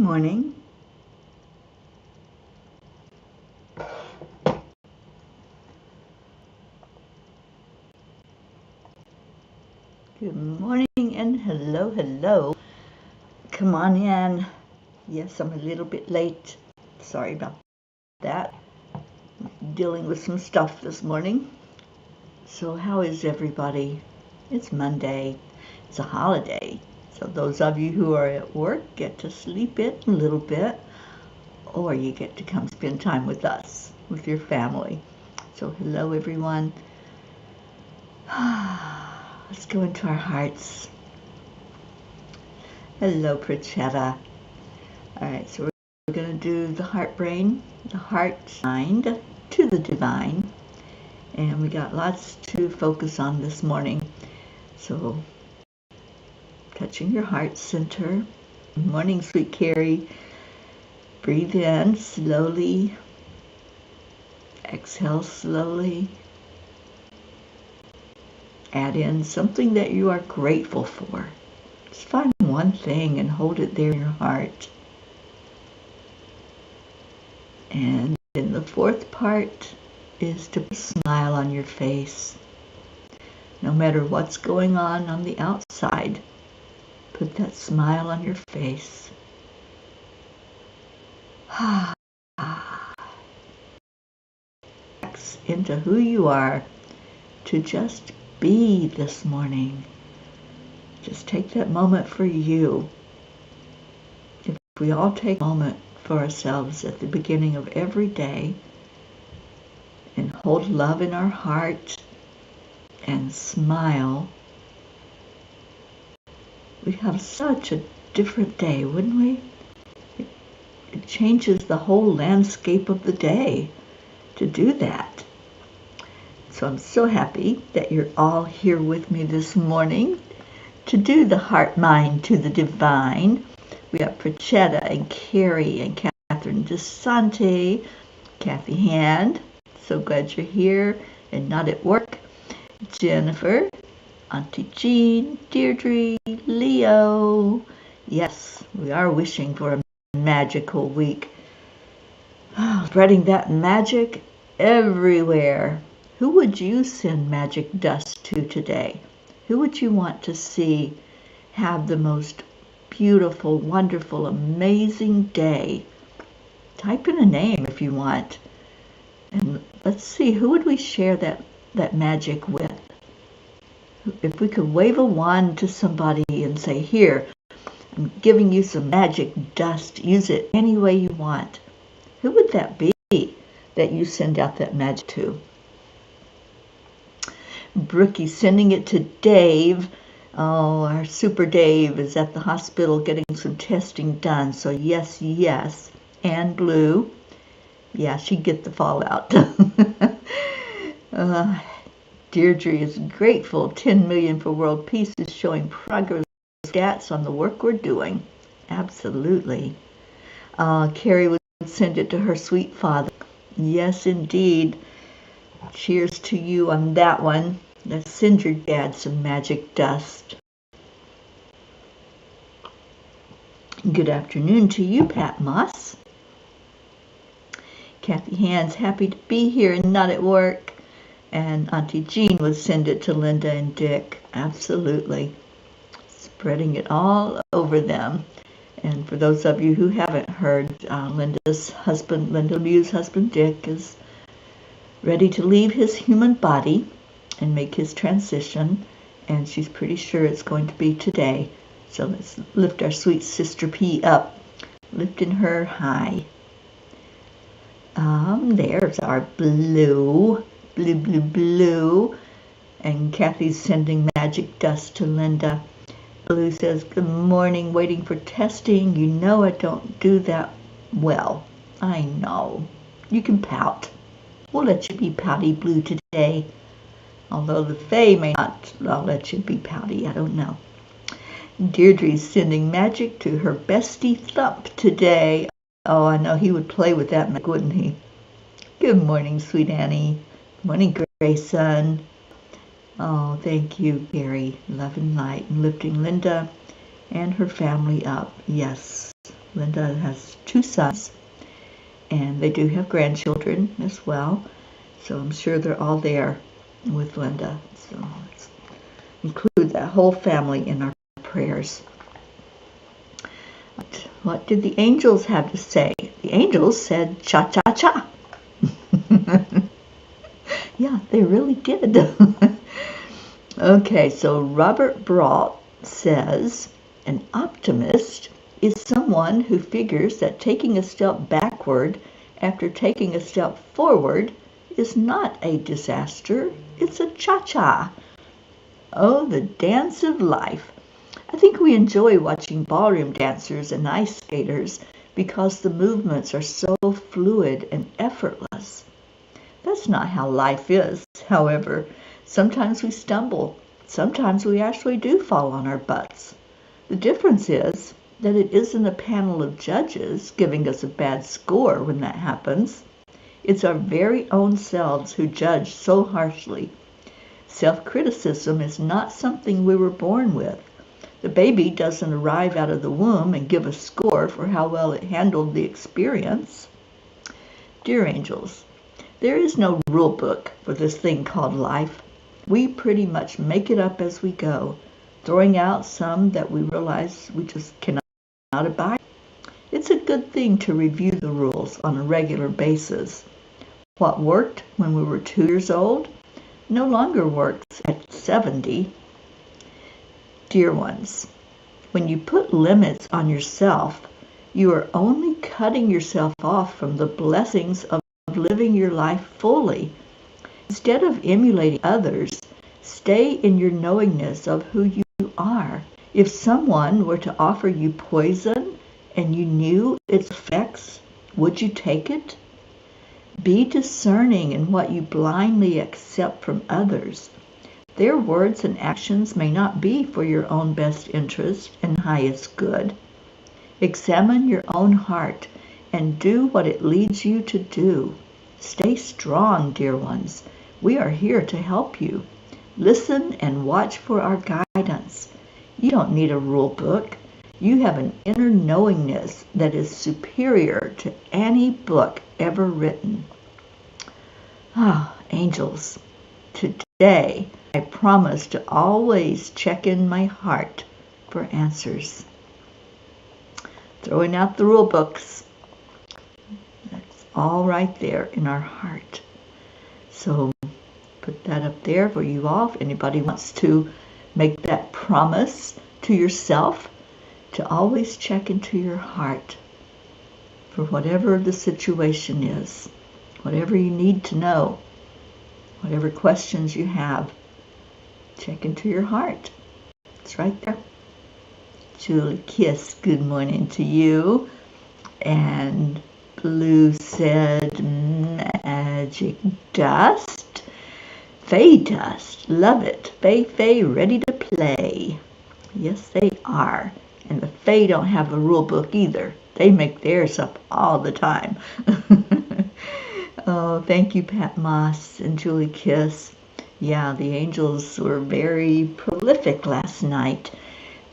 morning. Good morning and hello, hello. Come on in. Yes, I'm a little bit late. Sorry about that. Dealing with some stuff this morning. So how is everybody? It's Monday. It's a holiday. So those of you who are at work get to sleep in a little bit, or you get to come spend time with us, with your family. So hello everyone. Let's go into our hearts. Hello, Prachetta. All right, so we're going to do the heart brain, the heart mind to the divine. And we got lots to focus on this morning. So, touching your heart center. Good morning, sweet Carrie. Breathe in slowly. Exhale slowly. Add in something that you are grateful for. Just find one thing and hold it there in your heart. And then the fourth part is to put a smile on your face. No matter what's going on the outside, put that smile on your face. Into who you are to just be this morning. Just take that moment for you. If we all take a moment for ourselves at the beginning of every day and hold love in our heart and smile, we'd have such a different day, wouldn't we? It changes the whole landscape of the day to do that. So I'm so happy that you're all here with me this morning to do the heart mind to the divine. We have Prachetta and Carrie and Catherine DeSante, Kathy Hand. So glad you're here and not at work. Jennifer, Auntie Jean, Deirdre, Leo. Yes, we are wishing for a magical week. Spreading that magic everywhere. Who would you send magic dust to today? Who would you want to see have the most beautiful, wonderful, amazing day? Type in a name if you want. And let's see, who would we share that magic with? If we could wave a wand to somebody and say, here, I'm giving you some magic dust. Use it any way you want. Who would that be that you send out that magic to? Brookie's sending it to Dave. Oh, our super Dave is at the hospital getting some testing done. So yes, yes. And Blue. Yeah, she'd get the fallout. Deirdre is grateful. 10 million for world peace is showing progress stats on the work we're doing. Absolutely. Carrie would send it to her sweet father. Yes, indeed. Cheers to you on that one. Let's send your dad some magic dust. Good afternoon to you, Pat Moss. Kathy Hand's happy to be here and not at work. And Auntie Jean would send it to Linda and Dick. Absolutely. Spreading it all over them. And for those of you who haven't heard, Linda Mew's husband Dick is ready to leave his human body and make his transition, and she's pretty sure it's going to be today. So let's lift our sweet sister P up, lifting her high. There's our blue, and Kathy's sending magic dust to Linda. Blue says, good morning, waiting for testing. You know I don't do that well. I know. You can pout. We'll let you be pouty, Blue, today. Although the Fae may not, I'll let you be pouty. I don't know. Deirdre's sending magic to her bestie Thump today. Oh, I know he would play with that magic, wouldn't he? Good morning, sweet Annie. Good morning, Grayson. Oh, thank you, Gary. Love and light and lifting Linda and her family up. Yes, Linda has 2 sons, and they do have grandchildren as well. So I'm sure they're all there with Linda. So let's include that whole family in our prayers. What did the angels have to say? The angels said cha-cha-cha. Yeah, they really did. Okay, so Robert Brault says, an optimist is someone who figures that taking a step backward after taking a step forward is not a disaster, it's a cha-cha. Oh, the dance of life. I think we enjoy watching ballroom dancers and ice skaters because the movements are so fluid and effortless. That's not how life is, however. Sometimes we stumble. Sometimes we actually do fall on our butts. The difference is that it isn't a panel of judges giving us a bad score when that happens. It's our very own selves who judge so harshly. Self-criticism is not something we were born with. The baby doesn't arrive out of the womb and give a score for how well it handled the experience. Dear angels, there is no rule book for this thing called life. We pretty much make it up as we go, throwing out some that we realize we just cannot abide. It's a good thing to review the rules on a regular basis. What worked when we were 2 years old no longer works at 70. Dear ones, when you put limits on yourself, you are only cutting yourself off from the blessings of living your life fully. Instead of emulating others, stay in your knowingness of who you are. If someone were to offer you poison and you knew its effects, would you take it? Be discerning in what you blindly accept from others. Their words and actions may not be for your own best interest and highest good. Examine your own heart and do what it leads you to do. Stay strong, dear ones. We are here to help you. Listen and watch for our guidance. You don't need a rule book. You have an inner knowingness that is superior to any book ever written. Ah, angels, today I promise to always check in my heart for answers. Throwing out the rule books. That's all right there in our heart. So put that up there for you all. If anybody wants to make that promise to yourself, to always check into your heart for whatever the situation is, whatever you need to know, whatever questions you have, check into your heart. It's right there. Julie Kiss, good morning to you. And Blue said magic dust. Faye dust, love it. Faye, ready to play. Yes, they are. And the Faye don't have a rule book either. They make theirs up all the time. Oh, thank you, Pat Moss and Julie Kiss. Yeah, the angels were very prolific last night.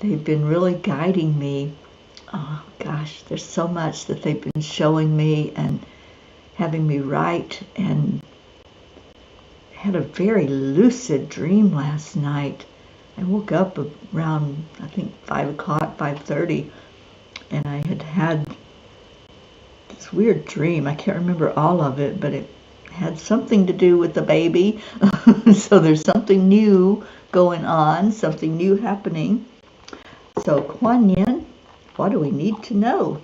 They've been really guiding me. Oh, gosh, there's so much that they've been showing me and having me write, and had a very lucid dream last night. I woke up around, I think, 5 o'clock, 5:30, and I had this weird dream. I can't remember all of it, but it had something to do with the baby. So there's something new going on, something new happening. So Kuan Yin, what do we need to know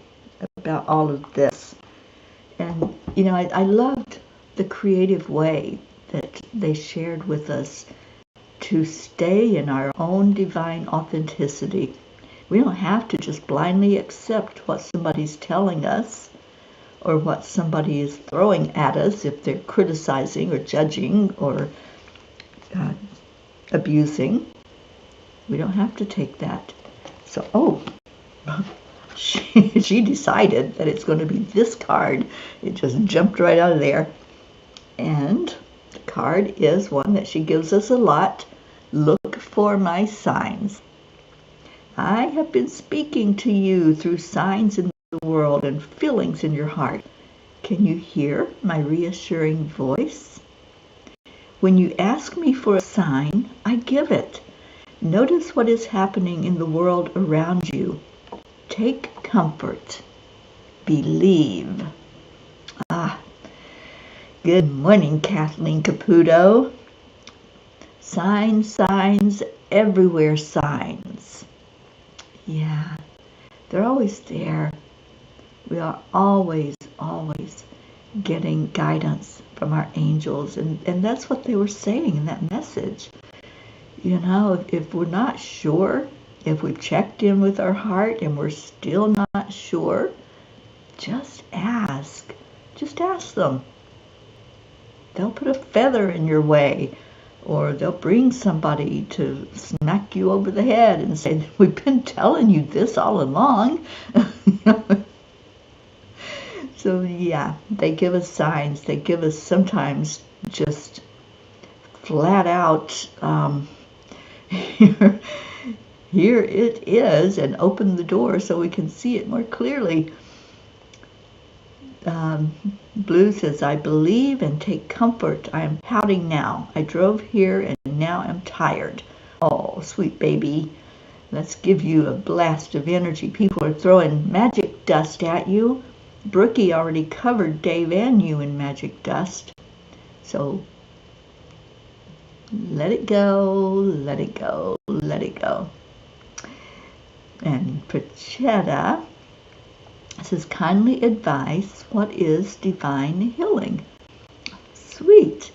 about all of this? And, you know, I loved the creative way that they shared with us to stay in our own divine authenticity. We don't have to just blindly accept what somebody's telling us or what somebody is throwing at us if they're criticizing or judging or abusing. We don't have to take that. So, she decided that it's going to be this card. It just jumped right out of there. And the card is one that she gives us a lot. Look for my signs. I have been speaking to you through signs and the world and feelings in your heart. Can you hear my reassuring voice? When you ask me for a sign, I give it. Notice what is happening in the world around you. Take comfort. Believe. Good morning, Kathleen Caputo. Signs, signs, everywhere signs. Yeah, they're always there. We are always getting guidance from our angels. And that's what they were saying in that message. You know, if we're not sure, if we've checked in with our heart and we're still not sure, just ask. Just ask them. They'll put a feather in your way, or they'll bring somebody to smack you over the head and say, we've been telling you this all along. So yeah, they give us signs. They give us sometimes just flat out, here it is, and open the door so we can see it more clearly. Blue says, I believe and take comfort. I am pouting now. I drove here and now I'm tired. Oh, sweet baby. Let's give you a blast of energy. People are throwing magic dust at you. Brookie already covered Dave and you in magic dust. So let it go, let it go, let it go. And Prachetta says, kindly advise, what is divine healing? Sweet.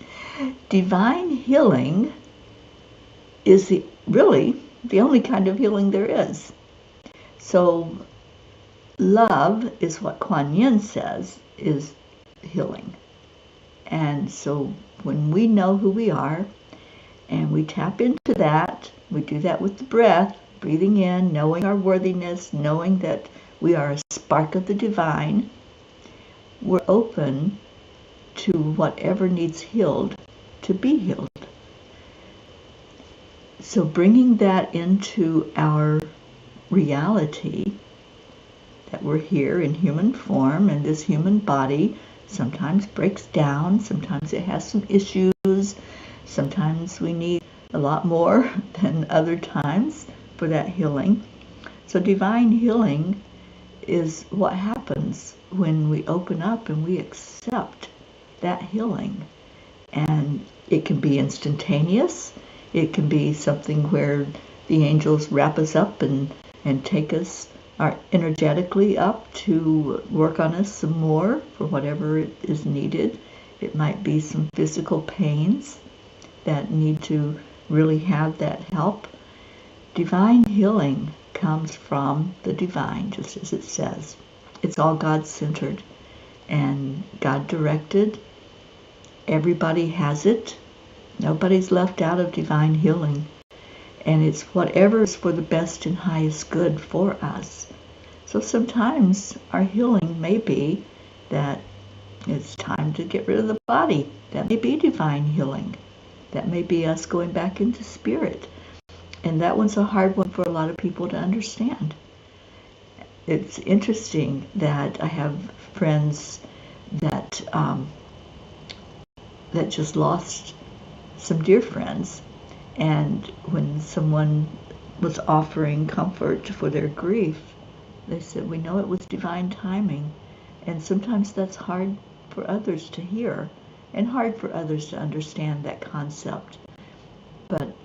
Divine healing is really the only kind of healing there is. So love is what Kuan Yin says is healing. And so when we know who we are and we tap into that, we do that with the breath, breathing in, knowing our worthiness, knowing that we are a spark of the divine, we're open to whatever needs healed to be healed. So bringing that into our reality, that we're here in human form, and this human body sometimes breaks down, sometimes it has some issues, sometimes we need a lot more than other times for that healing. So divine healing is what happens when we open up and we accept that healing. And it can be instantaneous. It can be something where the angels wrap us up and take us energetically up to work on us some more for whatever is needed. It might be some physical pains that need to really have that help. Divine healing comes from the divine, just as it says. It's all God-centered and God-directed. Everybody has it. Nobody's left out of divine healing. And it's whatever is for the best and highest good for us. So sometimes our healing may be that it's time to get rid of the body. That may be divine healing. That may be us going back into spirit. And that one's a hard one for a lot of people to understand. It's interesting that I have friends that that just lost some dear friends, and when someone was offering comfort for their grief, they said, we know it was divine timing. And sometimes that's hard for others to hear and hard for others to understand that concept. But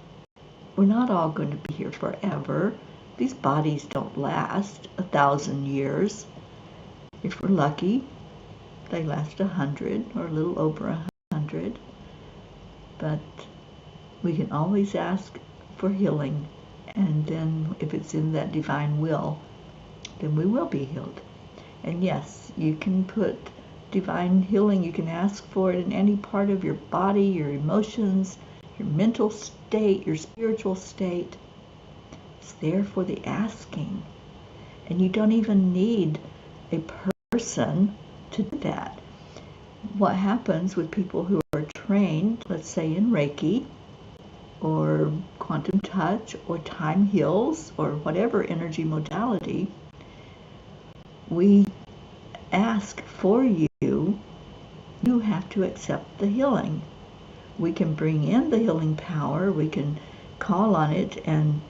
we're not all going to be here forever. These bodies don't last 1,000 years. If we're lucky, they last 100 or a little over 100. But we can always ask for healing, and then if it's in that divine will, then we will be healed. And yes, you can put divine healing, you can ask for it in any part of your body, your emotions, your mental state, your spiritual state. It's there for the asking. And you don't even need a person to do that. What happens with people who are trained, let's say in Reiki, or quantum touch, or time heals, or whatever energy modality, we ask for you, you have to accept the healing. We can bring in the healing power, we can call on it and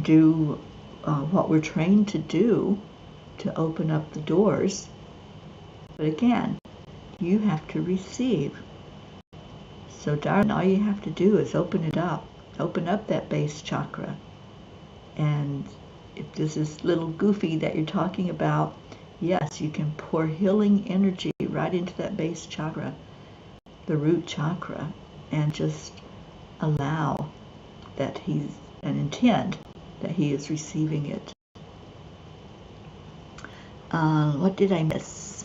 do what we're trained to do to open up the doors. But again, you have to receive. So darling, all you have to do is open it up. Open up that base chakra. And if this is a little goofy that you're talking about, yes, you can pour healing energy right into that base chakra, the root chakra, and just allow that and intend that he is receiving it. What did I miss?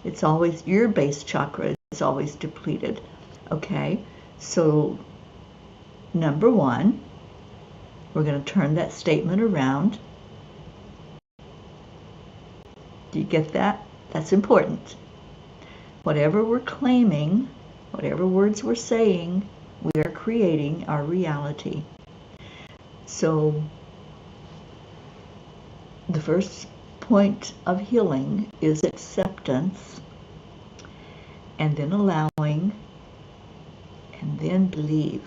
It's always, your base chakra is always depleted. Okay, so number one, we're going to turn that statement around. Do you get that? That's important. Whatever we're claiming, whatever words we're saying, we are creating our reality. So the first point of healing is acceptance, and then allowing, and then believe.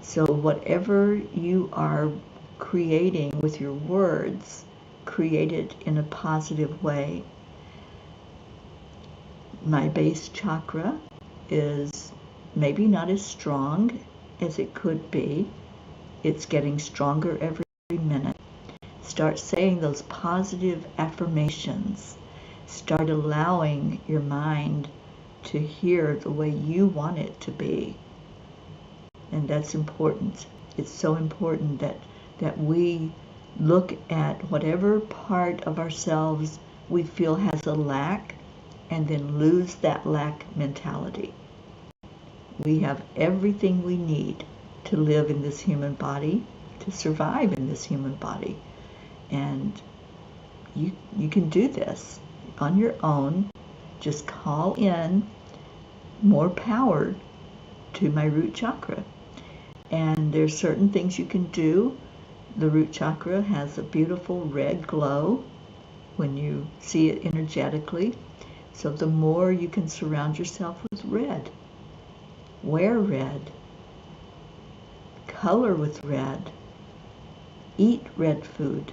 So whatever you are creating with your words, create it in a positive way. My base chakra is maybe not as strong as it could be. It's getting stronger every minute. Start saying those positive affirmations. Start allowing your mind to hear the way you want it to be. And that's important. It's so important that we look at whatever part of ourselves we feel has a lack, and then lose that lack mentality. We have everything we need to live in this human body, to survive in this human body. And you can do this on your own. Just call in more power to my root chakra. And there's certain things you can do. The root chakra has a beautiful red glow when you see it energetically. So the more you can surround yourself with red, wear red, color with red, eat red food,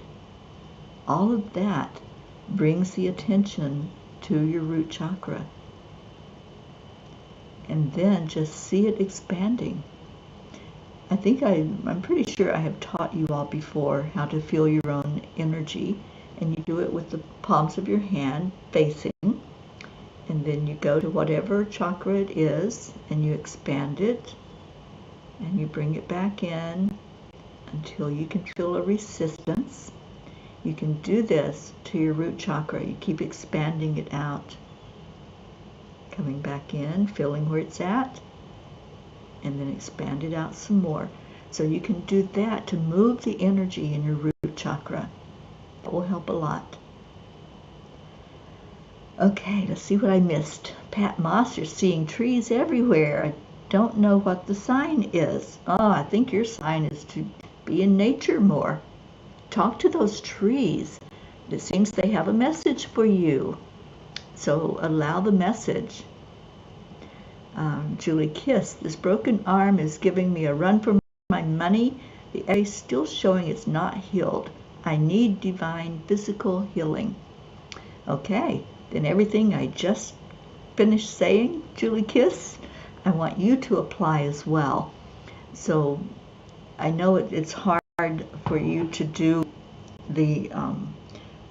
all of that brings the attention to your root chakra. And then just see it expanding. I think I'm pretty sure I have taught you all before how to feel your own energy, and you do it with the palms of your hand facing, and then you go to whatever chakra it is and you expand it and you bring it back in until you can feel a resistance. You can do this to your root chakra. You keep expanding it out, coming back in, feeling where it's at, and then expand it out some more. So you can do that to move the energy in your root chakra. That will help a lot. Okay, let's see what I missed. Pat Moss, you're seeing trees everywhere. I don't know what the sign is. Oh, I think your sign is to be in nature more. Talk to those trees. It seems they have a message for you. So allow the message. Julie Kiss, this broken arm is giving me a run for my money. The X-ray is still showing it's not healed. I need divine physical healing. Okay, then everything I just finished saying, Julie Kiss, I want you to apply as well. So I know it's hard for you to do the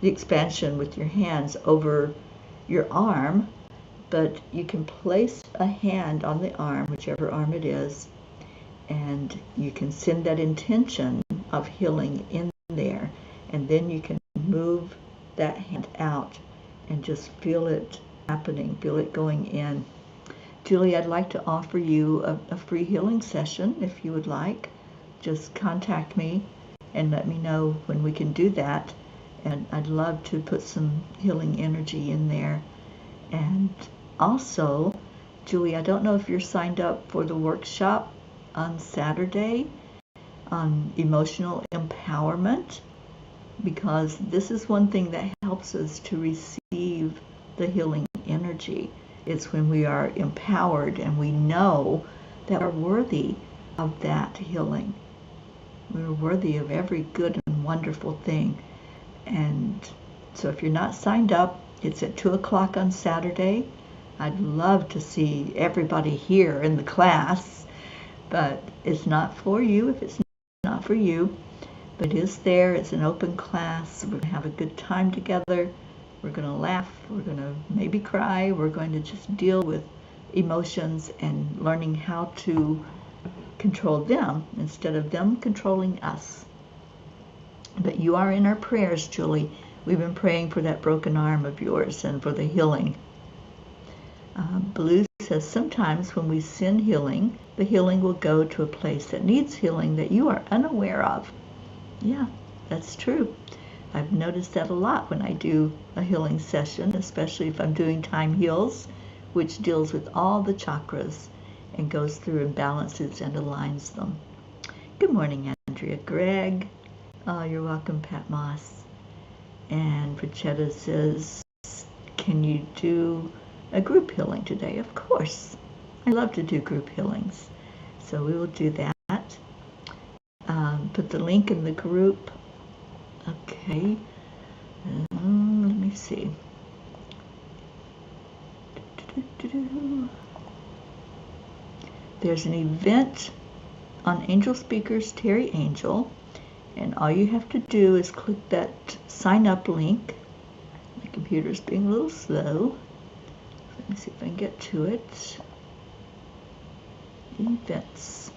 expansion with your hands over your arm, but you can place a hand on the arm, whichever arm it is, and you can send that intention of healing in there, and then you can move that hand out and just feel it happening, feel it going in. Julie, I'd like to offer you a free healing session if you would like. Just contact me and let me know when we can do that, and I'd love to put some healing energy in there. And also, Julie, I don't know if you're signed up for the workshop on Saturday on emotional empowerment. because this is one thing that helps us to receive the healing energy. It's when we are empowered and we know that we're worthy of that healing. We're worthy of every good and wonderful thing. And so if you're not signed up, it's at 2 o'clock on Saturday. I'd love to see everybody here in the class, but it's not for you if it's not for you. But it is there. It's an open class. We're going to have a good time together. We're going to laugh. We're going to maybe cry. We're going to just deal with emotions and learning how to control them instead of them controlling us. But you are in our prayers, Julie. We've been praying for that broken arm of yours and for the healing. Blue says sometimes when we send healing, the healing will go to a place that needs healing that you are unaware of. Yeah, that's true. I've noticed that a lot when I do a healing session, especially if I'm doing Time Heals, which deals with all the chakras and goes through and balances and aligns them. Good morning, Andrea. Greg. Oh, you're welcome, Pat Moss. And Pachetta says, can you do a group healing today? Of course. I love to do group healings. So we will do that. Put the link in the group. Okay. Let me see. There's an event on Angel Speakers Teri Angel, and all you have to do is click that sign up link. My computer's being a little slow. Let me see if I can get to it. Events.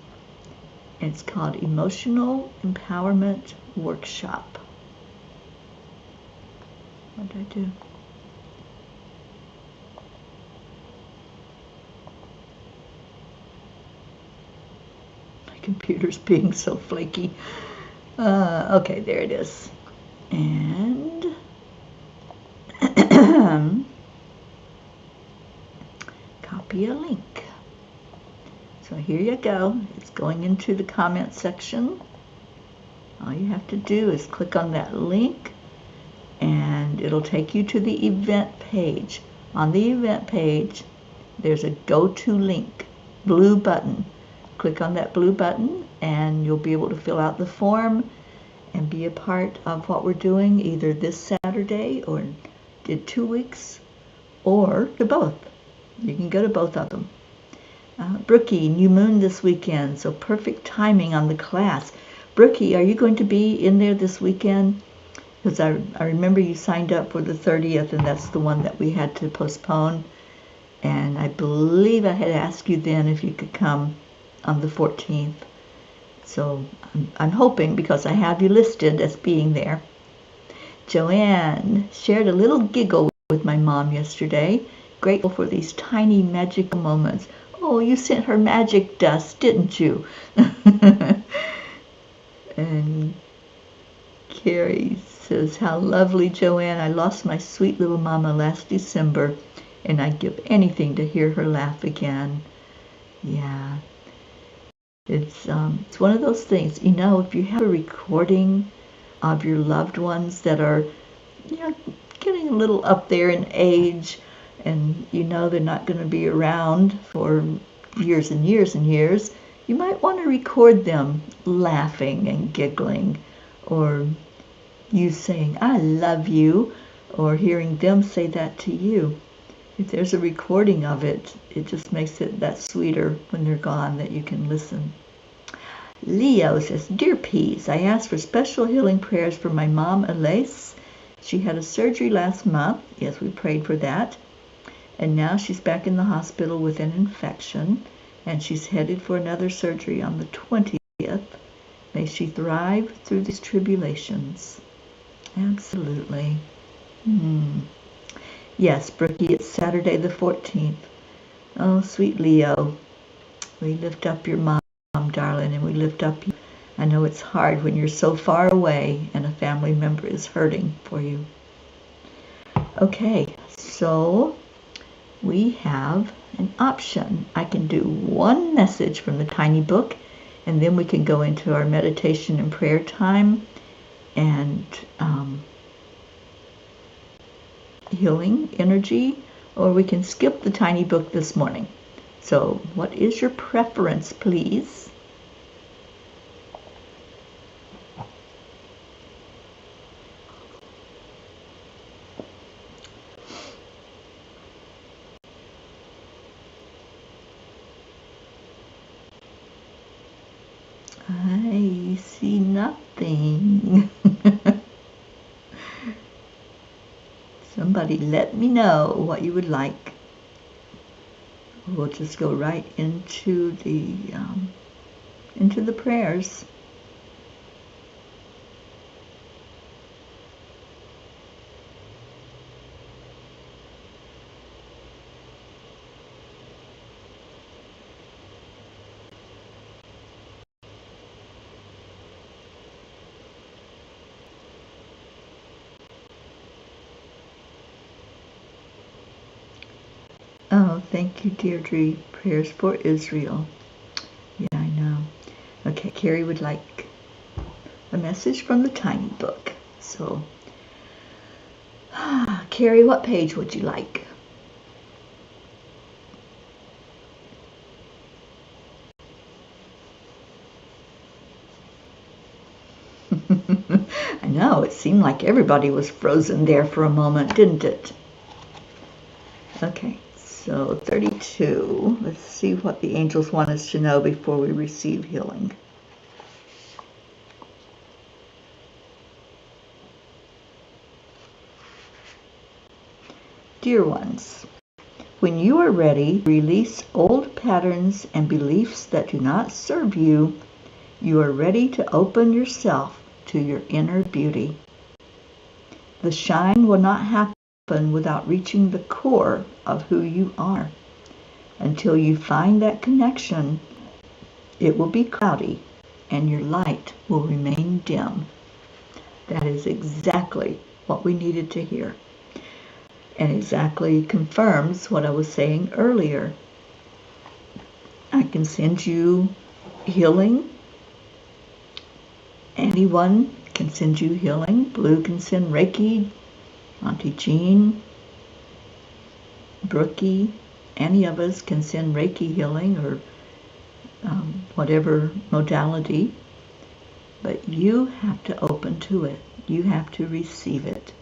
It's called Emotional Empowerment Workshop. What did I do? My computer's being so flaky. Okay, there it is. And copy a link. So here you go. It's going into the comment section. All you have to do is click on that link and it'll take you to the event page. On the event page, there's a go-to link, blue button. Click on that blue button and you'll be able to fill out the form and be a part of what we're doing either this Saturday or in 2 weeks or to both. You can go to both of them. Brookie, new moon this weekend, so perfect timing on the class. Brookie, are you going to be in there this weekend? Because I remember you signed up for the 30th, and that's the one that we had to postpone. And I believe I had asked you then if you could come on the 14th. So I'm hoping, because I have you listed as being there. Joanne shared a little giggle with my mom yesterday. Grateful for these tiny magical moments. Oh, you sent her magic dust, didn't you? And Carrie says, how lovely, Joanne. I lost my sweet little mama last December, and I'd give anything to hear her laugh again. Yeah. It's one of those things, you know, if you have a recording of your loved ones that are, you know, getting a little up there in age, and you know they're not going to be around for years and years and years, you might want to record them laughing and giggling, or you saying, I love you, or hearing them say that to you. If there's a recording of it, it just makes it that sweeter when they're gone that you can listen. Leo says, Dear Peace, I asked for special healing prayers for my mom, Elise. She had a surgery last month. Yes, we prayed for that. And now she's back in the hospital with an infection, and she's headed for another surgery on the 20th. May she thrive through these tribulations. Absolutely. Yes, Brookie, it's Saturday the 14th. Oh, sweet Leo, we lift up your mom, darling, and we lift up you. I know it's hard when you're so far away and a family member is hurting for you. Okay, so we have an option. I can do one message from the tiny book, and then we can go into our meditation and prayer time. and healing energy, or we can skip the tiny book this morning. So what is your preference, please? I see nothing. Somebody let me know what you would like. We'll just go right into the prayers. Oh, thank you, Deirdre. Prayers for Israel. Yeah, I know. Okay, Carrie would like a message from the tiny book. So, Carrie, what page would you like? I know, it seemed like everybody was frozen there for a moment, didn't it? Okay, so 32. Let's see what the angels want us to know before we receive healing. Dear ones, when you are ready, release old patterns and beliefs that do not serve you. You are ready to open yourself to your inner beauty. The shine will not happen without reaching the core of who you are. Until you find that connection, it will be cloudy and your light will remain dim. That is exactly what we needed to hear, and exactly confirms what I was saying earlier. I can send you healing. Anyone can send you healing. Blue can send Reiki, Auntie Jean, Brookie, any of us can send Reiki healing or whatever modality, but you have to open to it. You have to receive it.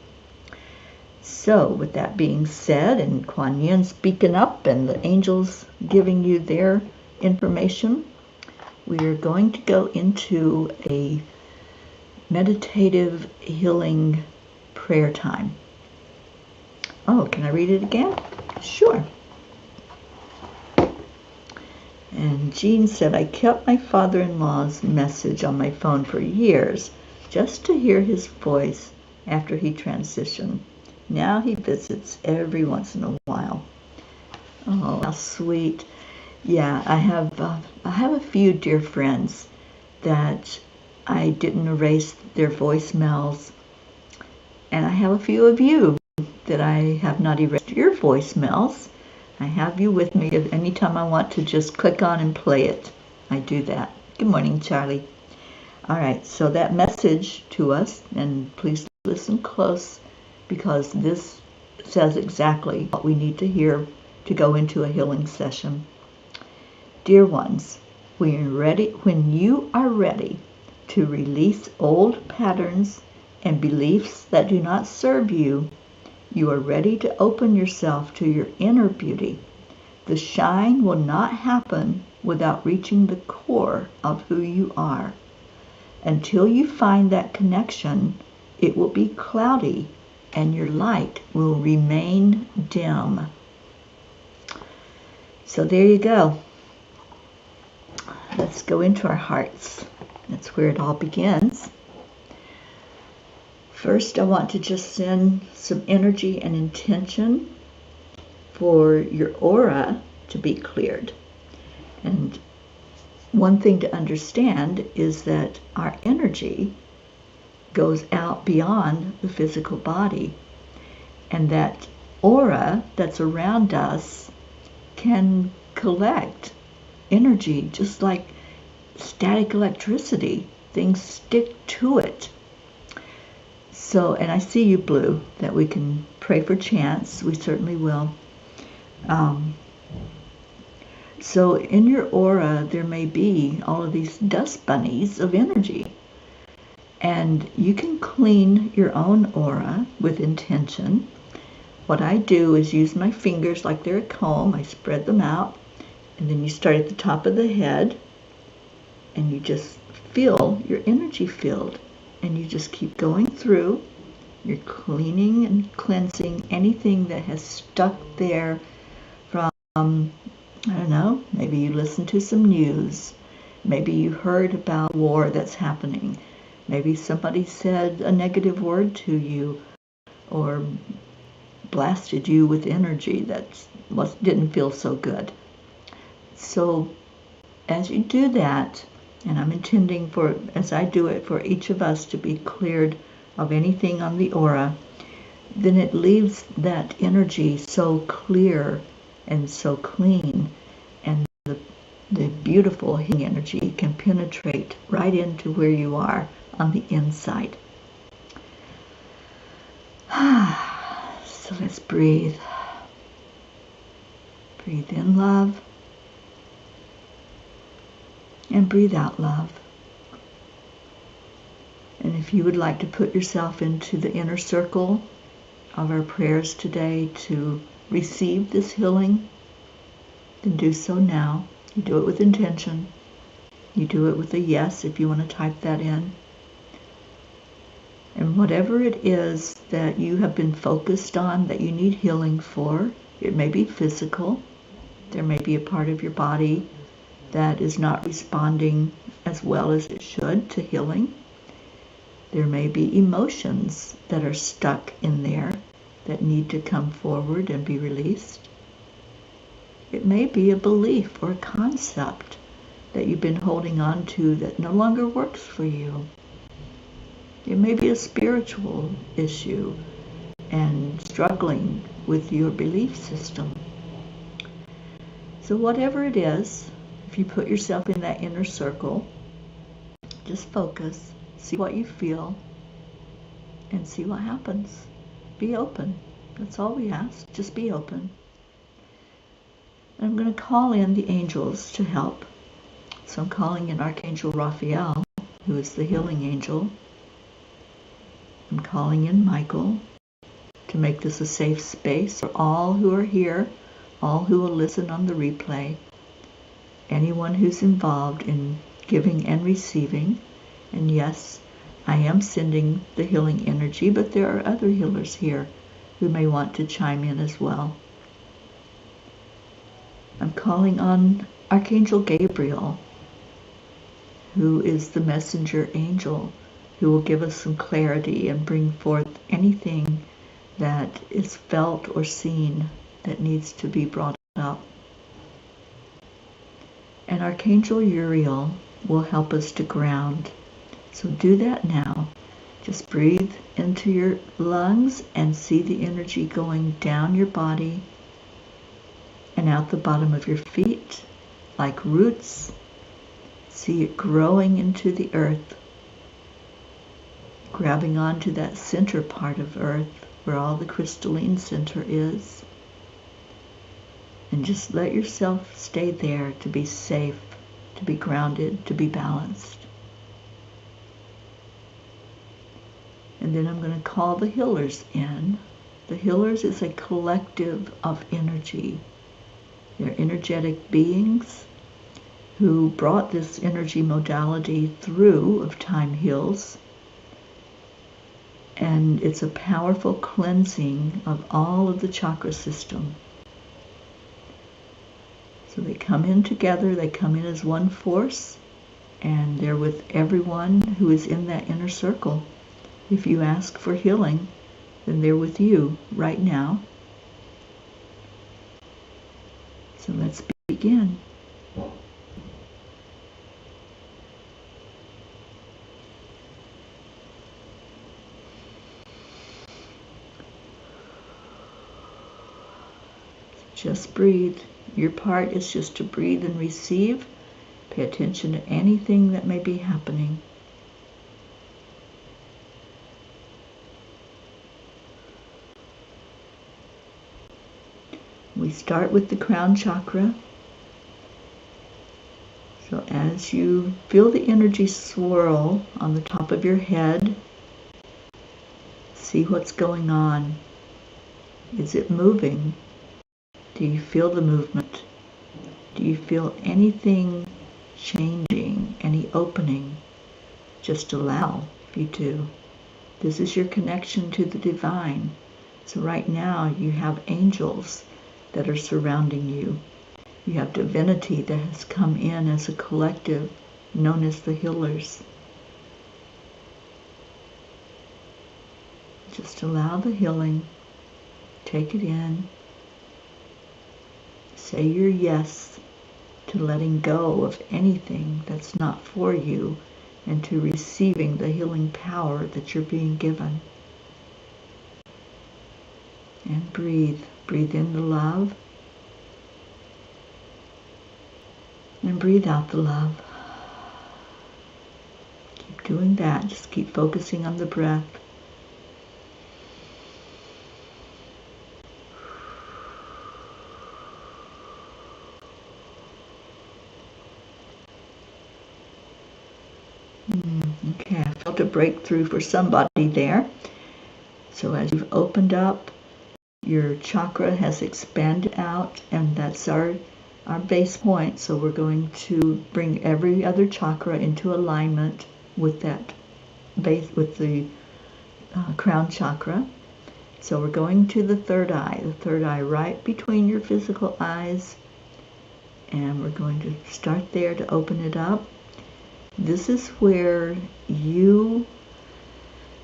So with that being said, and Kuan Yin speaking up and the angels giving you their information, we are going to go into a meditative healing prayer time. Oh, can I read it again? Sure. And Jean said, I kept my father-in-law's message on my phone for years just to hear his voice after he transitioned. Now he visits every once in a while. Oh, how sweet. Yeah, I have a few dear friends that I didn't erase their voicemails, and I have a few of you that I have not erased your voicemails. I have you with me anytime I want to just click on and play it. I do that. Good morning, Charlie. All right, so that message to us, and please listen close, because this says exactly what we need to hear to go into a healing session. Dear ones, when you are ready to release old patterns and beliefs that do not serve you, you are ready to open yourself to your inner beauty. The shine will not happen without reaching the core of who you are. Until you find that connection, it will be cloudy and your light will remain dim. So there you go. Let's go into our hearts. That's where it all begins. First, I want to just send some energy and intention for your aura to be cleared. And one thing to understand is that our energy goes out beyond the physical body, and that aura that's around us can collect energy just like static electricity. Things stick to it. So, and I see you, Blue, that we can pray for chance. We certainly will. So in your aura, there may be all of these dust bunnies of energy. And you can clean your own aura with intention. What I do is use my fingers like they're a comb. I spread them out. And then you start at the top of the head. And you just feel your energy field. And you just keep going through. You're cleaning and cleansing anything that has stuck there from, I don't know, maybe you listened to some news. Maybe you heard about war that's happening. Maybe somebody said a negative word to you or blasted you with energy that didn't feel so good. So as you do that, and I'm intending for, as I do it, for each of us to be cleared of anything on the aura, then it leaves that energy so clear and so clean, and the beautiful healing energy can penetrate right into where you are on the inside. So let's breathe. Breathe in love. And breathe out love. And if you would like to put yourself into the inner circle of our prayers today to receive this healing, then do so now. You do it with intention. You do it with a yes if you want to type that in. And whatever it is that you have been focused on that you need healing for, it may be physical. There may be a part of your body that is not responding as well as it should to healing. There may be emotions that are stuck in there that need to come forward and be released. It may be a belief or a concept that you've been holding on to that no longer works for you. It may be a spiritual issue and struggling with your belief system. So whatever it is, if you put yourself in that inner circle, just focus, see what you feel, and see what happens. Be open. That's all we ask. Just be open. And I'm going to call in the angels to help. So I'm calling in Archangel Raphael, who is the healing angel. I'm calling in Michael to make this a safe space for all who are here, all who will listen on the replay, anyone who's involved in giving and receiving. And yes, I am sending the healing energy, but there are other healers here who may want to chime in as well. I'm calling on Archangel Gabriel, who is the messenger angel, who will give us some clarity and bring forth anything that is felt or seen that needs to be brought up. And Archangel Uriel will help us to ground. So do that now. Just breathe into your lungs and see the energy going down your body and out the bottom of your feet like roots. See it growing into the earth, grabbing onto that center part of earth where all the crystalline center is. And just let yourself stay there to be safe, to be grounded, to be balanced. And then I'm going to call the healers in. The healers is a collective of energy. They're energetic beings who brought this energy modality through of Time Heals. And it's a powerful cleansing of all of the chakra system. So they come in together, they come in as one force, and they're with everyone who is in that inner circle. If you ask for healing, then they're with you right now. So let's begin. Just breathe. Your part is just to breathe and receive. Pay attention to anything that may be happening. we start with the crown chakra. So as you feel the energy swirl on the top of your head, see what's going on. Is it moving? Do you feel the movement? Do you feel anything changing, any opening? Just allow if you do. This is your connection to the divine. So right now you have angels that are surrounding you. You have divinity that has come in as a collective known as the healers. Just allow the healing. Take it in. Say your yes to letting go of anything that's not for you and to receiving the healing power that you're being given. And breathe. Breathe in the love. And breathe out the love. Keep doing that. Just keep focusing on the breath. Okay, I felt a breakthrough for somebody there. So as you've opened up, your chakra has expanded out, and that's our base point. So we're going to bring every other chakra into alignment with that base, with the crown chakra. So we're going to the third eye right between your physical eyes, and we're going to start there to open it up. This is where you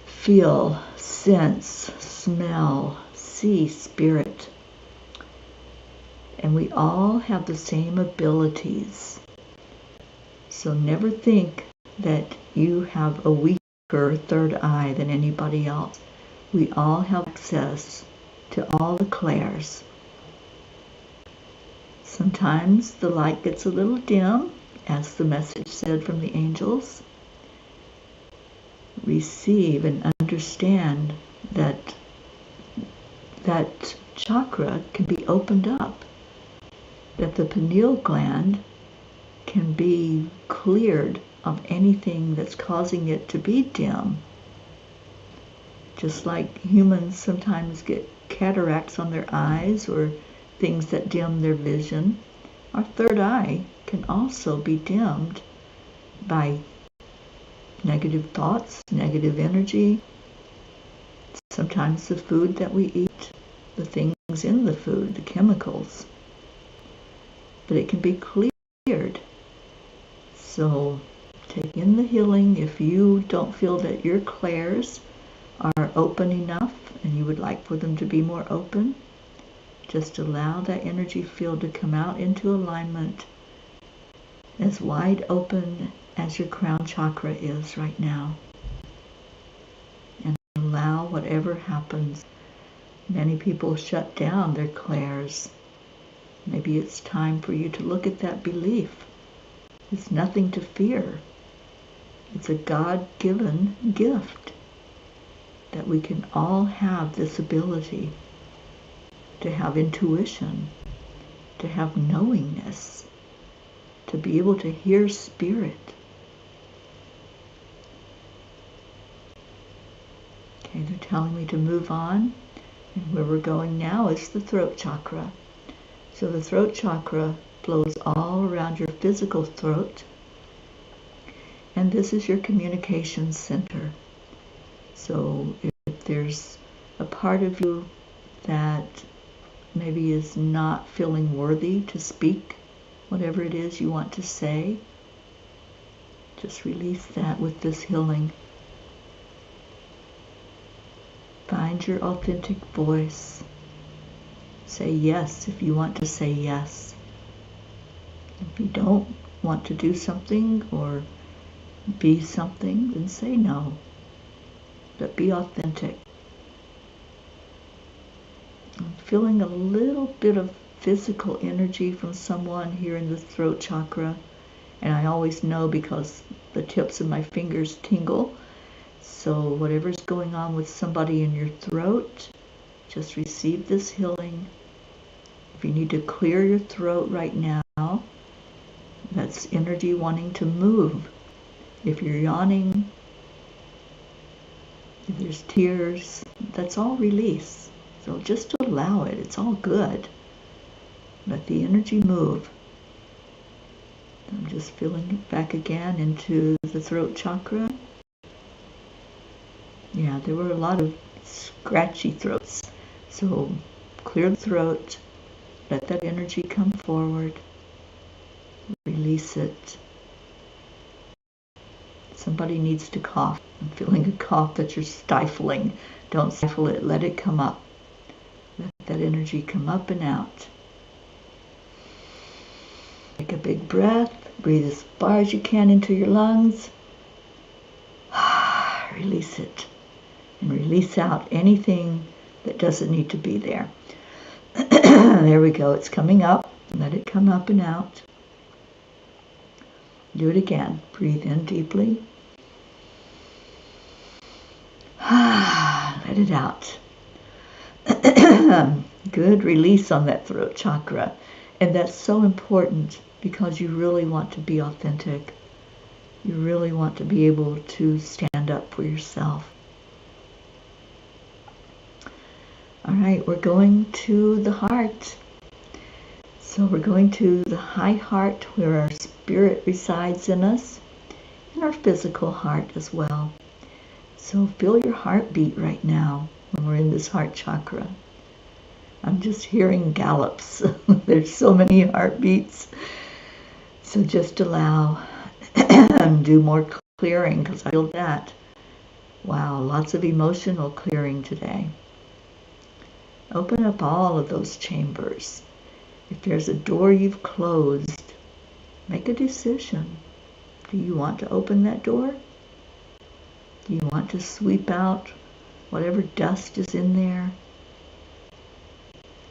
feel, sense, smell, see spirit. And we all have the same abilities. So never think that you have a weaker third eye than anybody else. We all have access to all the clairs. Sometimes the light gets a little dim, as the message said from the angels. Receive and understand that that chakra can be opened up, that the pineal gland can be cleared of anything that's causing it to be dim. Just like humans sometimes get cataracts on their eyes or things that dim their vision, our third eye can also be dimmed by negative thoughts, negative energy, sometimes the food that we eat, the things in the food, the chemicals. But it can be cleared. So take in the healing. If you don't feel that your clairs are open enough and you would like for them to be more open, just allow that energy field to come out into alignment as wide open as your crown chakra is right now. And allow whatever happens. Many people shut down their clairs. Maybe it's time for you to look at that belief. It's nothing to fear. It's a God-given gift that we can all have this ability to have intuition, to have knowingness, to be able to hear spirit. Okay, they're telling me to move on. And where we're going now is the throat chakra. So the throat chakra flows all around your physical throat. And this is your communication center. So if there's a part of you that maybe is not feeling worthy to speak whatever it is you want to say, just release that with this healing. Find your authentic voice. Say yes if you want to say yes. If you don't want to do something or be something, then say no. But be authentic. I'm feeling a little bit of physical energy from someone here in the throat chakra, and I always know because the tips of my fingers tingle. So whatever's going on with somebody in your throat, just receive this healing. If you need to clear your throat right now, that's energy wanting to move. If you're yawning, if there's tears, that's all release. So just allow it. It's all good. Let the energy move. I'm just feeling it back again into the throat chakra. Yeah, there were a lot of scratchy throats. So clear the throat. Let that energy come forward. Release it. Somebody needs to cough. I'm feeling a cough that you're stifling. Don't stifle it. Let it come up. Let that energy come up and out. Take a big breath. Breathe as far as you can into your lungs. Release it. And release out anything that doesn't need to be there. There we go. It's coming up. Let it come up and out. Do it again. Breathe in deeply. Let it out. Good release on that throat chakra. And that's so important because you really want to be authentic. You really want to be able to stand up for yourself. All right, we're going to the heart. So we're going to the high heart where our spirit resides in us and our physical heart as well. So feel your heartbeat right now when we're in this heart chakra. I'm just hearing gallops. There's so many heartbeats. So just allow and do more clearing because I feel that. Wow, lots of emotional clearing today. Open up all of those chambers. If there's a door you've closed, make a decision. Do you want to open that door? Do you want to sweep out whatever dust is in there?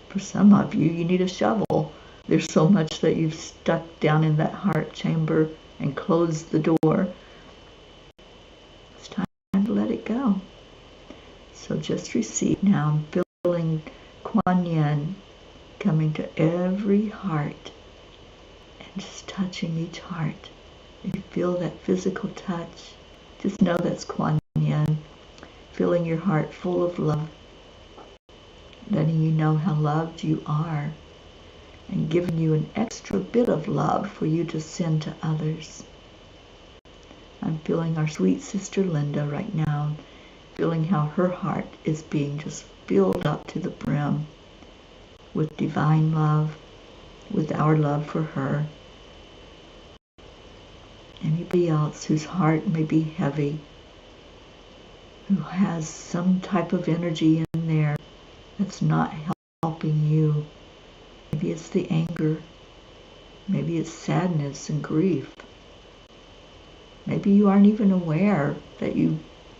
For some of you, you need a shovel. There's so much that you've stuck down in that heart chamber and closed the door. It's time to let it go. So just receive now. I'm feeling Kuan Yin coming to every heart and just touching each heart. If you feel that physical touch, just know that's Kuan Yin, filling your heart full of love, letting you know how loved you are, and giving you an extra bit of love for you to send to others. I'm feeling our sweet sister Linda right now, feeling how her heart is being just filled up to the brim with divine love, with our love for her. Anybody else whose heart may be heavy, who has some type of energy in there that's not helping you. Maybe it's the anger. Maybe it's sadness and grief. Maybe you aren't even aware that you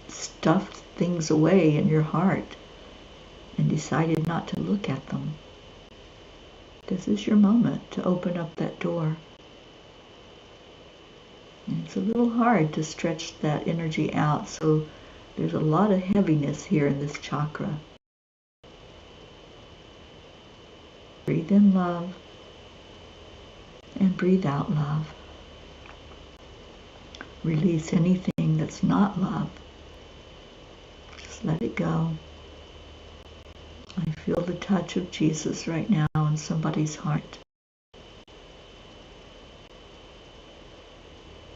stuffed things away in your heart and decided not to look at them. This is your moment to open up that door. And it's a little hard to stretch that energy out, so there's a lot of heaviness here in this chakra. Breathe in love and breathe out love. Release anything that's not love. Just let it go. I feel the touch of Jesus right now in somebody's heart.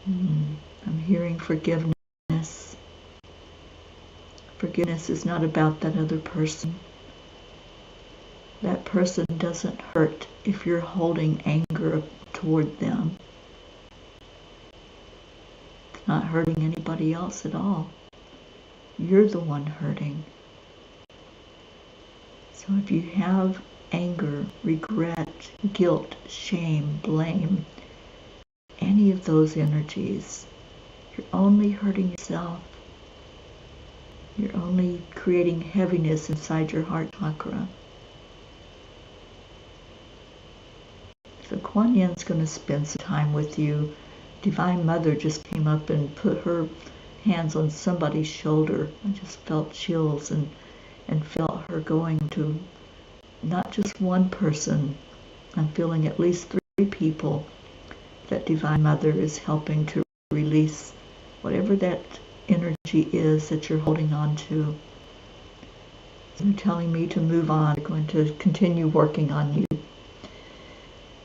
I'm hearing forgiveness. Forgiveness is not about that other person. That person doesn't hurt if you're holding anger toward them. It's not hurting anybody else at all. You're the one hurting. So if you have anger, regret, guilt, shame, blame, any of those energies, you're only hurting yourself. You're only creating heaviness inside your heart chakra. So Kuan Yin's going to spend some time with you. Divine Mother just came up and put her hands on somebody's shoulder. I just felt chills and felt her going to not just one person, I'm feeling at least 3 people that Divine Mother is helping to release whatever that energy is that you're holding on to. They're telling me to move on. They're going to continue working on you.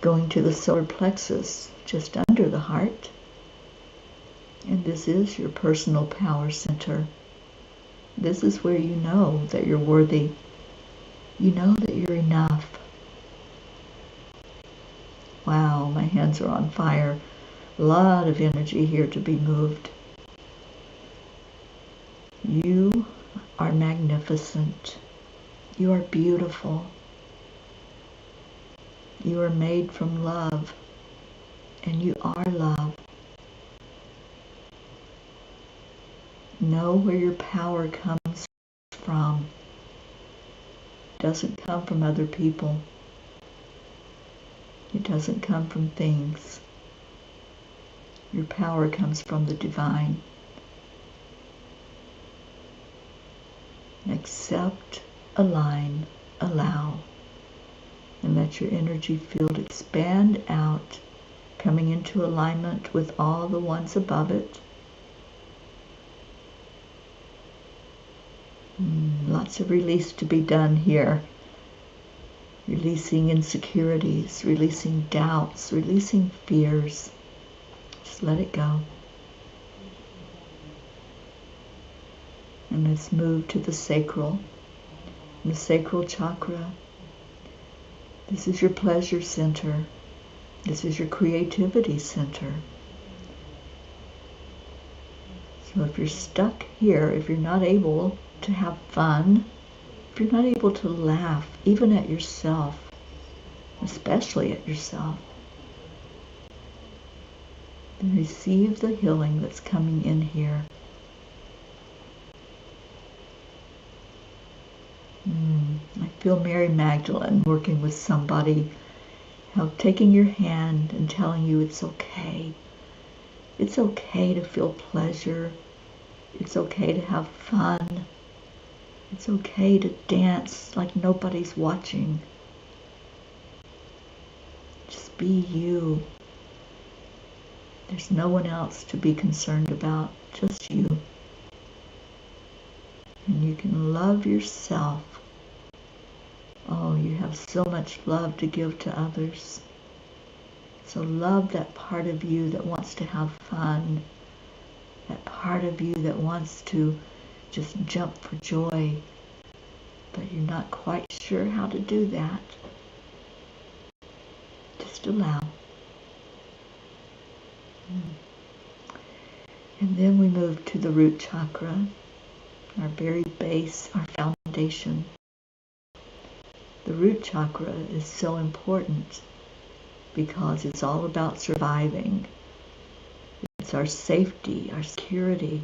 Going to the solar plexus, just under the heart. And this is your personal power center. This is where you know that you're worthy. You know that you're enough. Wow, my hands are on fire. A lot of energy here to be moved. You are magnificent. You are beautiful. You are made from love, and you are love. Know where your power comes from. It doesn't come from other people. It doesn't come from things. Your power comes from the divine. Accept, align, allow, and let your energy field expand out, coming into alignment with all the ones above it. Lots of release to be done here. Releasing insecurities, releasing doubts, releasing fears. Just let it go. And let's move to the sacral chakra. This is your pleasure center. This is your creativity center. So if you're stuck here, if you're not able to have fun, if you're not able to laugh, even at yourself, especially at yourself, then receive the healing that's coming in here. I feel Mary Magdalene working with somebody, taking your hand and telling you it's okay. It's okay to feel pleasure. It's okay to have fun. It's okay to dance like nobody's watching. Just be you. There's no one else to be concerned about, just you. And you can love yourself. Oh, you have so much love to give to others. So love that part of you that wants to have fun. That part of you that wants to just jump for joy. But you're not quite sure how to do that. Just allow. And then we move to the root chakra, our very base, our foundation. The root chakra is so important because it's all about surviving. It's our safety, our security.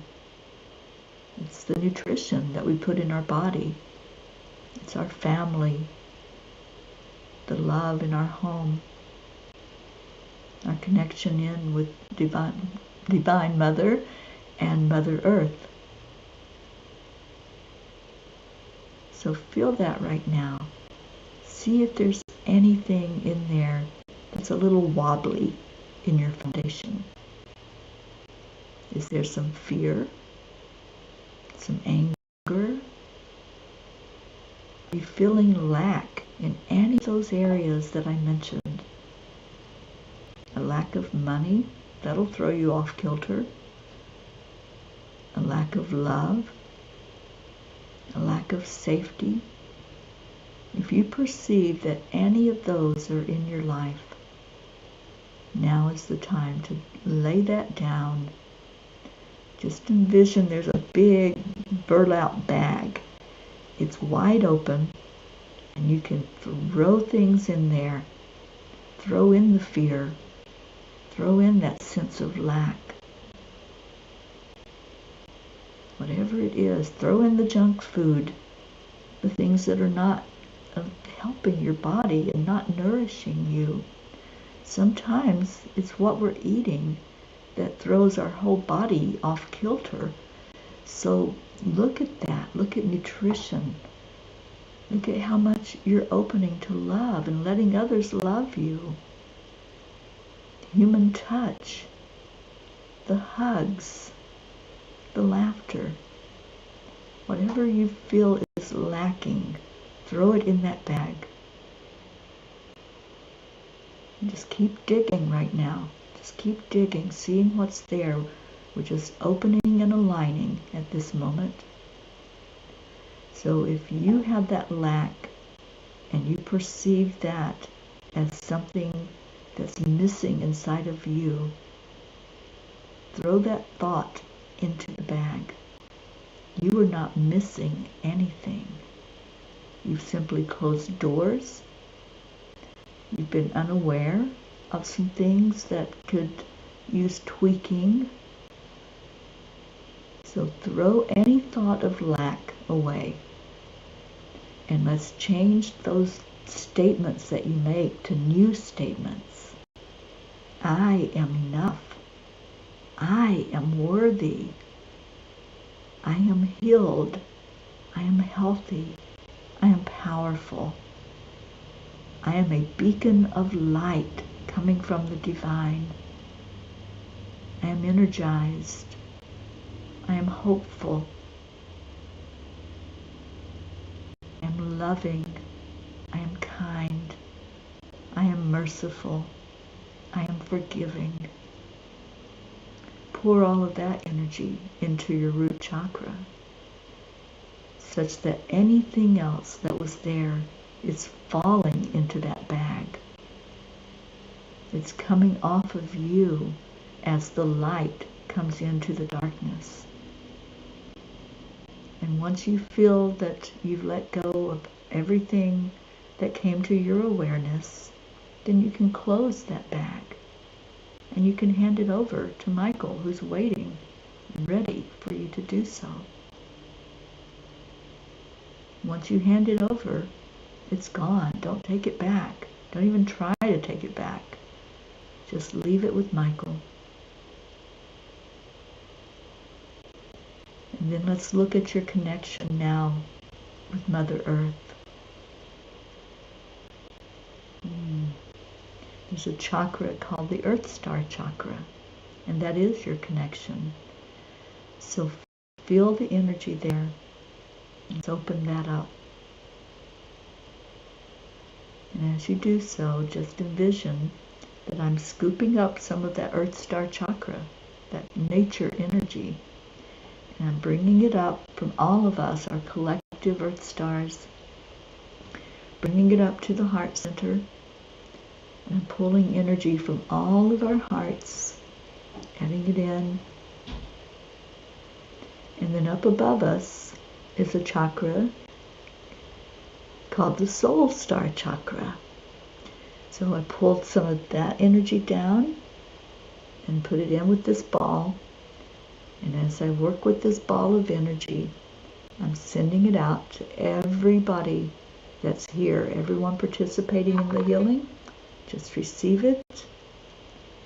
It's the nutrition that we put in our body. It's our family, the love in our home, our connection in with Divine Mother and Mother Earth. So feel that right now. See if there's anything in there that's a little wobbly in your foundation. Is there some fear? Some anger? Are you feeling lack in any of those areas that I mentioned? A lack of money? That'll throw you off kilter. A lack of love? A lack of safety? If you perceive that any of those are in your life, now is the time to lay that down. Just envision there's a big burlap bag. It's wide open, and you can throw things in there. Throw in the fear. Throw in that sense of lack. Whatever it is, throw in the junk food, the things that are not helping your body and not nourishing you. Sometimes it's what we're eating that throws our whole body off kilter. So look at that. Look at nutrition. Look at how much you're opening to love and letting others love you. Human touch, the hugs, the laughter. Whatever you feel is lacking, throw it in that bag. And just keep digging right now. Just keep digging, seeing what's there. We're just opening and aligning at this moment. So if you have that lack and you perceive that as something that's missing inside of you, throw that thought into the bag. You are not missing anything. You've simply closed doors. You've been unaware of some things that could use tweaking. So throw any thought of lack away. And let's change those statements that you make to new statements. I am enough. I am worthy. I am healed. I am healthy. I am powerful. I am a beacon of light coming from the divine. I am energized. I am hopeful. I am loving. I am kind. I am merciful. I am forgiving. Pour all of that energy into your root chakra, such that anything else that was there is falling into that bag. It's coming off of you as the light comes into the darkness. And once you feel that you've let go of everything that came to your awareness, then you can close that bag. And you can hand it over to Michael, who's waiting and ready for you to do so. Once you hand it over, it's gone. Don't take it back. Don't even try to take it back. Just leave it with Michael. And then let's look at your connection now with Mother Earth. There's a chakra called the Earth Star Chakra, and that is your connection. So feel the energy there. Let's open that up. And as you do so, just envision that I'm scooping up some of that Earth Star Chakra, that nature energy, and I'm bringing it up from all of us, our collective Earth Stars, bringing it up to the heart center. And pulling energy from all of our hearts, adding it in. And then up above us is a chakra called the Soul Star Chakra. So I pulled some of that energy down and put it in with this ball. And as I work with this ball of energy, I'm sending it out to everybody that's here, everyone participating in the healing. Just receive it.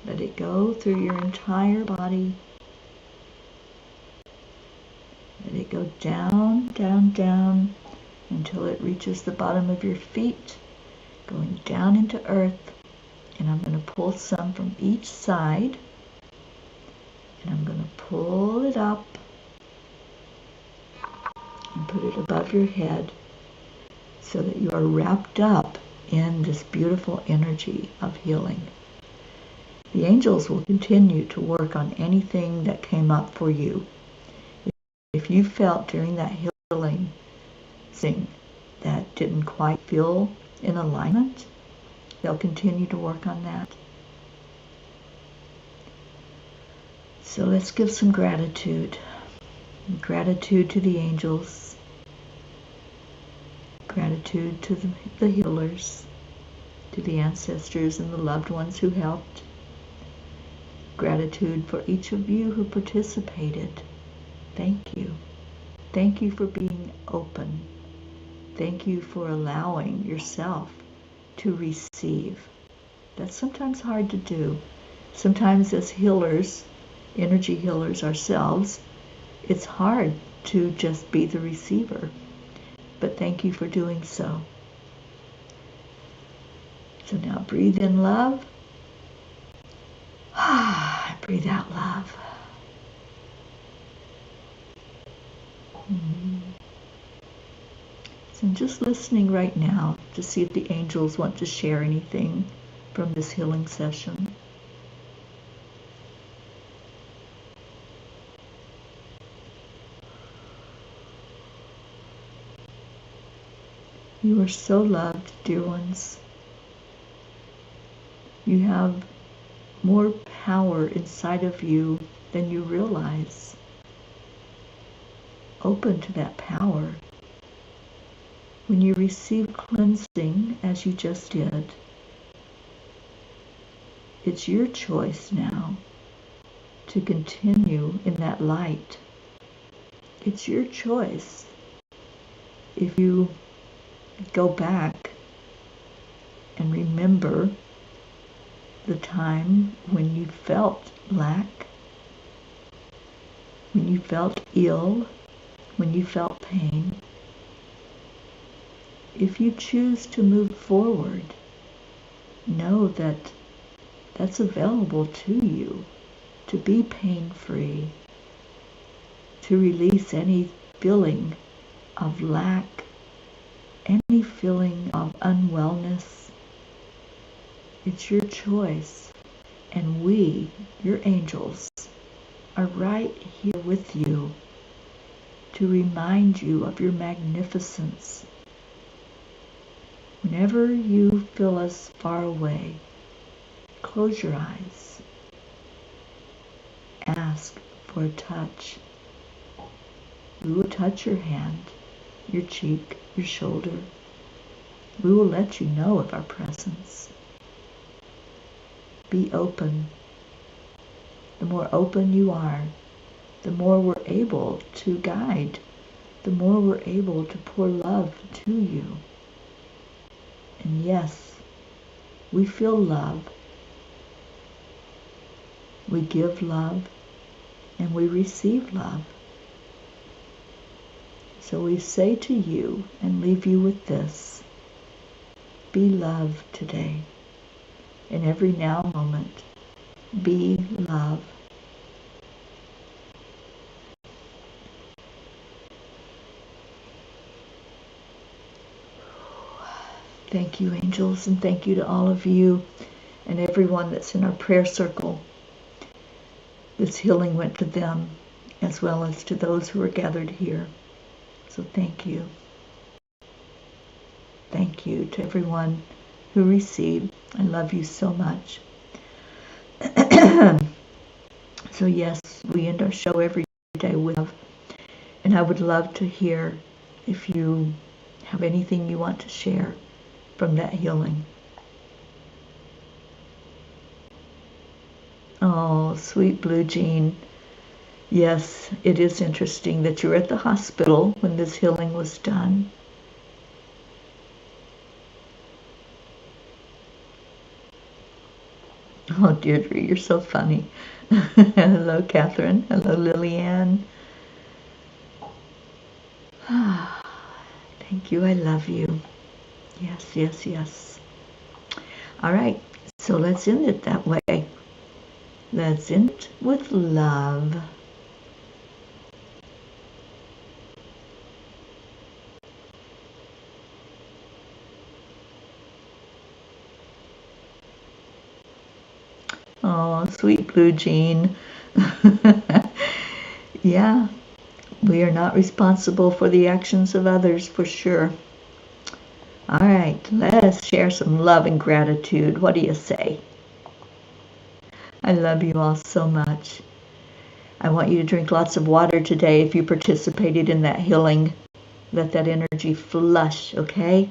Let it go through your entire body. Let it go down, down, down until it reaches the bottom of your feet, going down into earth. And I'm going to pull some from each side. And I'm going to pull it up and put it above your head so that you are wrapped up in this beautiful energy of healing. The angels will continue to work on anything that came up for you. If you felt during that healing thing that didn't quite feel in alignment, they'll continue to work on that. So let's give some gratitude. Gratitude to the angels. Gratitude to the healers, to the ancestors and the loved ones who helped. Gratitude for each of you who participated. Thank you. Thank you for being open. Thank you for allowing yourself to receive. That's sometimes hard to do. Sometimes as healers, energy healers ourselves, it's hard to just be the receiver. but thank you for doing so. So now breathe in love. Breathe out love. So I'm just listening right now to see if the angels want to share anything from this healing session. You are so loved, dear ones. You have more power inside of you than you realize. Open to that power. When you receive cleansing, as you just did, it's your choice now to continue in that light. It's your choice. If you go back and remember the time when you felt lack, when you felt ill, when you felt pain, if you choose to move forward, know that that's available to you, to be pain-free, to release any feeling of lack, any feeling of unwellness. It's your choice, and we, your angels, are right here with you to remind you of your magnificence. Whenever you feel us far away, close your eyes. Ask for a touch. We will touch your hand, your cheek, your shoulder. We will let you know of our presence. Be open. The more open you are, the more we're able to guide, the more we're able to pour love to you. And yes, we feel love. We give love, and we receive love. So we say to you and leave you with this: be love today. In every now moment, be love. Thank you, angels, and thank you to all of you and everyone that's in our prayer circle. This healing went to them as well as to those who are gathered here. So thank you. Thank you to everyone who received. I love you so much. So yes, we end our show every day with love. And I would love to hear if you have anything you want to share from that healing. Oh, sweet Blue Jean. Yes, it is interesting that you were at the hospital when this healing was done. Oh, Deirdre, you're so funny. Hello, Catherine. Hello, Lillian. Thank you. I love you. Yes, yes, yes. All right. So let's end it that way. Let's end it with love. Oh, sweet Blue Jean. Yeah, we are not responsible for the actions of others, for sure. All right, let's share some love and gratitude. What do you say? I love you all so much. I want you to drink lots of water today if you participated in that healing. Let that energy flush, okay?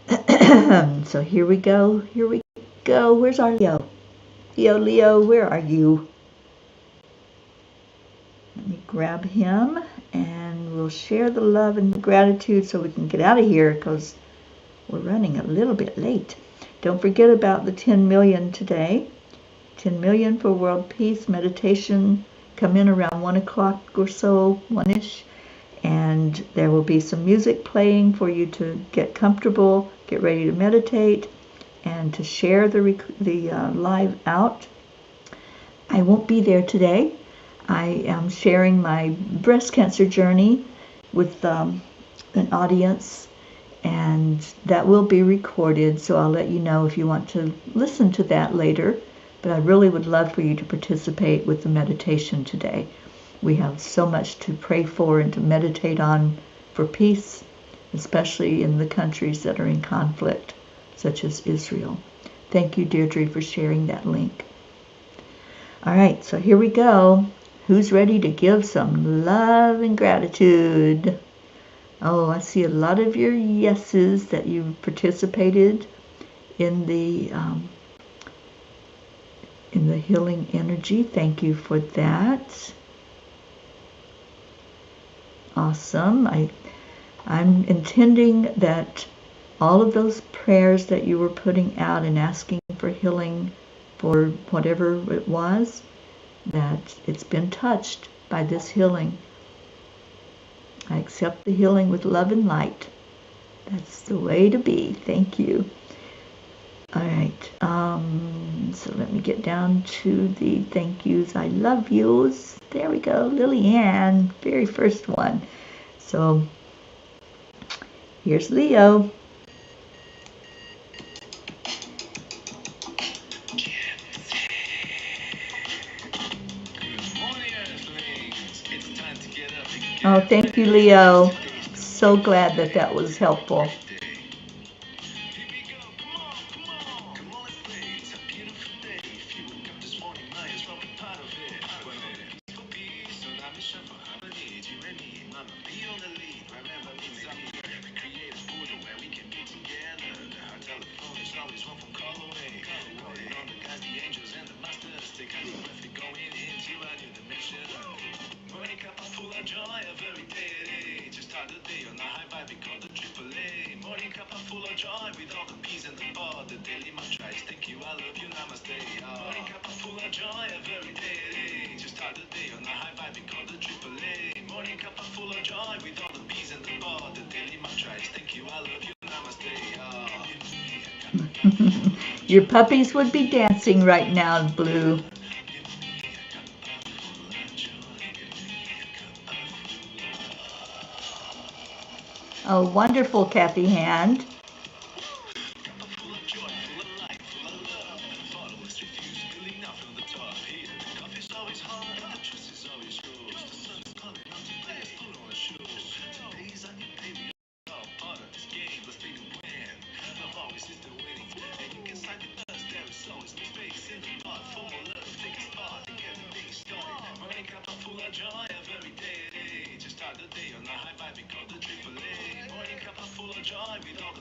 So here we go. Here we go. Where's our Leo? Leo, where are you? Let me grab him, and we'll share the love and the gratitude so we can get out of here because we're running a little bit late. Don't forget about the 10 million today. 10 million for world peace meditation. Come in around 1 o'clock or so, 1-ish. and there will be some music playing for you to get comfortable, get ready to meditate, and to share the live out. I won't be there today. I am sharing my breast cancer journey with an audience, and that will be recorded, so I'll let you know if you want to listen to that later. But I really would love for you to participate with the meditation today. We have so much to pray for and to meditate on for peace, especially in the countries that are in conflict, such as Israel. Thank you, Deirdre, for sharing that link. All right, so here we go. Who's ready to give some love and gratitude? Oh, I see a lot of your yeses that you've participated in the healing energy. Thank you for that. Awesome. I'm intending that all of those prayers that you were putting out and asking for healing for whatever it was, that it's been touched by this healing. I accept the healing with love and light. That's the way to be. Thank you. All right. So let me get down to the thank yous. I love yous. There we go. Lillian, very first one. So here's Leo. Oh, thank you, Leo. So glad that that was helpful. Morning Cuppa full of joy every day. Just start the day on a high vibe, we call the AAA. Morning Cuppa full of joy with all the peas and the bar. The daily mantra is thank you, I love you, namaste. Morning Cuppa full of joy every day. Just start the day on a high vibe, we call the AAA. Morning Cuppa full of joy with all the peas and the bar. The daily mantra is thank you, I love you, namaste. Your puppies would be dancing right now, Blue. Oh, wonderful, Kathy Hand.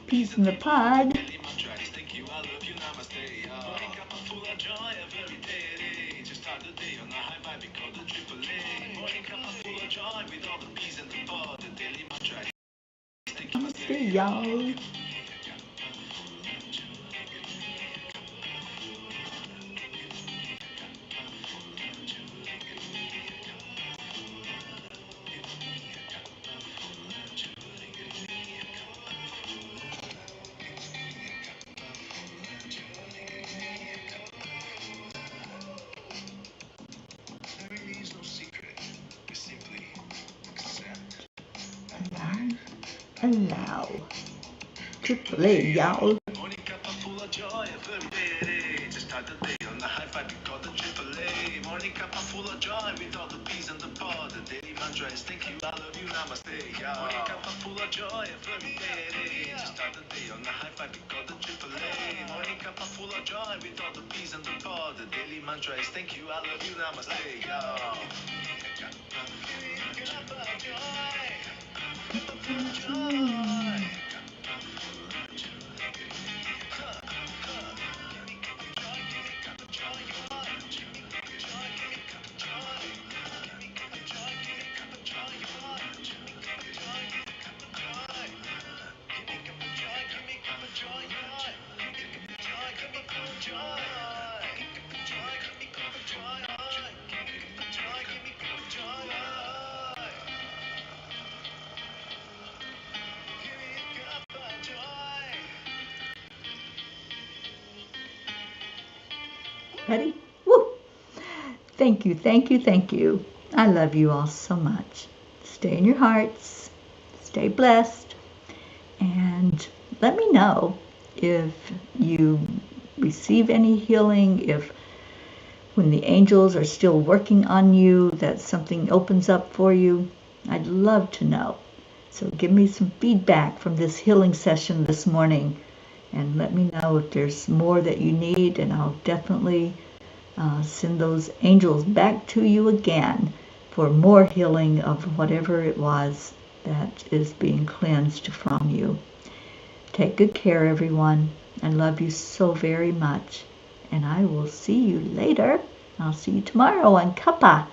Peace in the pod. Namaste, y'all. Allow. AAA, y'all. Morning Cuppa full of joy every day. Just start the day on the high vibe, we call the AAA. Morning Cuppa full of joy with all the peas and the bar. The daily mantra is thank you, I love you, namaste. Morning Cuppa full of joy every day. Just start the day on the high vibe, we call the AAA. Morning Cuppa full of joy with all the peas and the bar. The daily mantra is thank you, I love you, namaste. Ready? Woo! Thank you, thank you, thank you. I love you all so much. Stay in your hearts. Stay blessed. And let me know if you receive any healing, if when the angels are still working on you, that something opens up for you. I'd love to know. So give me some feedback from this healing session this morning and let me know if there's more that you need, and I'll definitely send those angels back to you again for more healing of whatever it was that is being cleansed from you. Take good care, everyone. I love you so very much. And I will see you later. I'll see you tomorrow on Cuppa